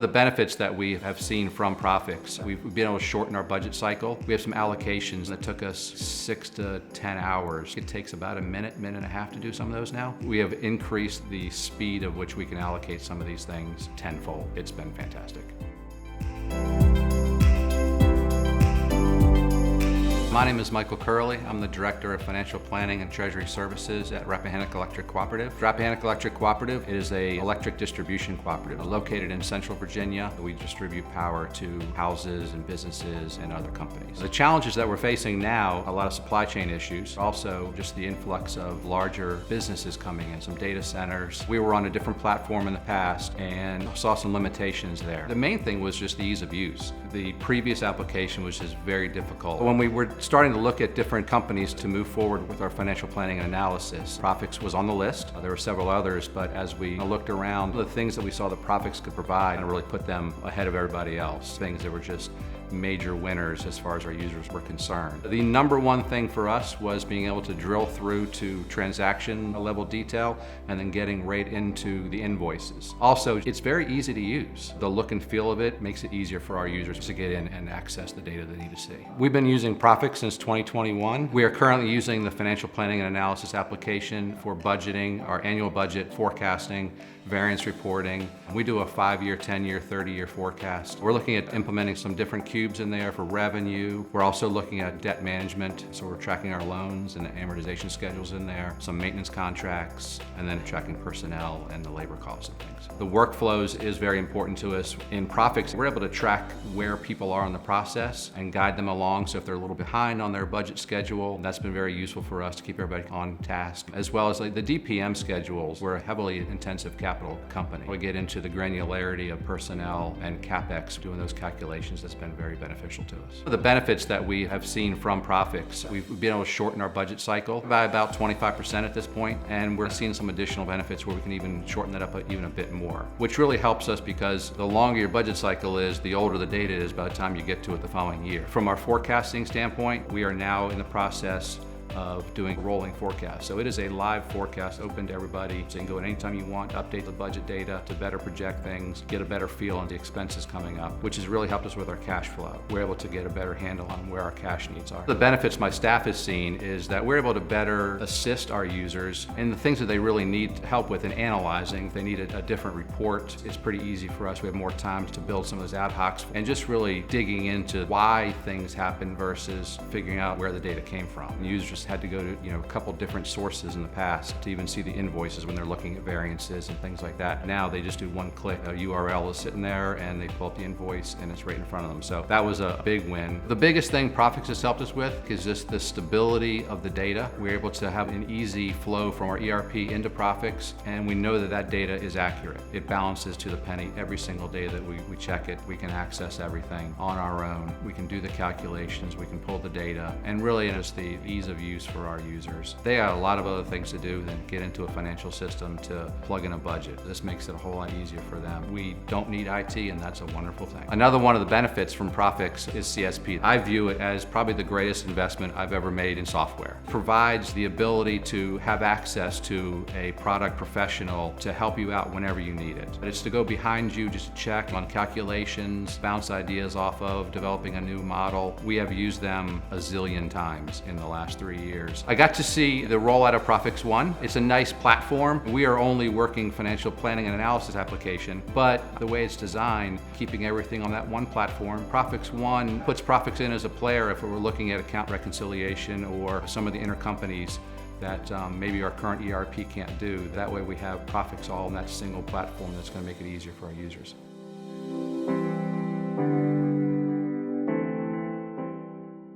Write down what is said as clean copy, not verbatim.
The benefits that we have seen from Prophix, we've been able to shorten our budget cycle. We have some allocations that took us 6 to 10 hours. It takes about a minute and a half to do some of those now. We have increased the speed of which we can allocate some of these things tenfold. It's been fantastic. My name is Michael Curley. I'm the Director of Financial Planning and Treasury Services at Rappahannock Electric Cooperative. Rappahannock Electric Cooperative is an electric distribution cooperative located in Central Virginia. We distribute power to houses and businesses and other companies. The challenges that we're facing now, a lot of supply chain issues, also just the influx of larger businesses coming in, some data centers. We were on a different platform in the past and saw some limitations there. The main thing was just the ease of use. The previous application was just very difficult. When we were starting to look at different companies to move forward with our financial planning and analysis, Prophix was on the list. There were several others, but as we looked around, the things that we saw that Prophix could provide and really put them ahead of everybody else, things that were just major winners as far as our users were concerned. The number one thing for us was being able to drill through to transaction level detail and then getting right into the invoices. Also, it's very easy to use. The look and feel of it makes it easier for our users to get in and access the data they need to see. We've been using Prophix since 2021. We are currently using the financial planning and analysis application for budgeting, our annual budget forecasting, variance reporting. We do a 5-year, 10-year, 30-year forecast. We're looking at implementing some different cubes in there for revenue. We're also looking at debt management, so we're tracking our loans and amortization schedules in there, some maintenance contracts, and then tracking personnel and the labor costs and things. The workflows is very important to us. In Prophix, we're able to track where people are in the process and guide them along, so if they're a little behind on their budget schedule, that's been very useful for us to keep everybody on task, as well as the DPM schedules. We're a heavily intensive capital company. We get into the granularity of personnel and CapEx, doing those calculations. That's been very beneficial to us. The benefits that we have seen from Prophix, we've been able to shorten our budget cycle by about 25% at this point, and we're seeing some additional benefits where we can even shorten that up even a bit more, which really helps us because the longer your budget cycle is, the older the data is by the time you get to it the following year. From our forecasting standpoint, we are now in the process of doing rolling forecasts. So it is a live forecast open to everybody. So you can go in anytime you want, update the budget data to better project things, get a better feel on the expenses coming up, which has really helped us with our cash flow. We're able to get a better handle on where our cash needs are. The benefits my staff has seen is that we're able to better assist our users in the things that they really need help with in analyzing. If they need a different report, it's pretty easy for us. We have more time to build some of those ad hocs and just really digging into why things happen versus figuring out where the data came from. Users had to go to a couple different sources in the past to even see the invoices when they're looking at variances and things like that. Now they just do one click. A URL is sitting there and they pull up the invoice and it's right in front of them. So that was a big win. The biggest thing Prophix has helped us with is just the stability of the data. We're able to have an easy flow from our ERP into Prophix, and we know that that data is accurate. It balances to the penny every single day that we check it. We can access everything on our own. We can do the calculations, we can pull the data, and really it's the ease of use for our users. They have a lot of other things to do than get into a financial system to plug in a budget. This makes it a whole lot easier for them. We don't need IT, and that's a wonderful thing. Another one of the benefits from Prophix is CSP. I view it as probably the greatest investment I've ever made in software. Provides the ability to have access to a product professional to help you out whenever you need it. But it's to go behind you, just check on calculations, bounce ideas off of, developing a new model. We have used them a zillion times in the last 3 years. I got to see the rollout of Prophix One. It's a nice platform. We are only working financial planning and analysis application, but the way it's designed, keeping everything on that one platform, Prophix One puts Prophix in as a player if we're looking at account reconciliation or some of the intercompanies that maybe our current ERP can't do. That way we have Prophix all in that single platform that's going to make it easier for our users.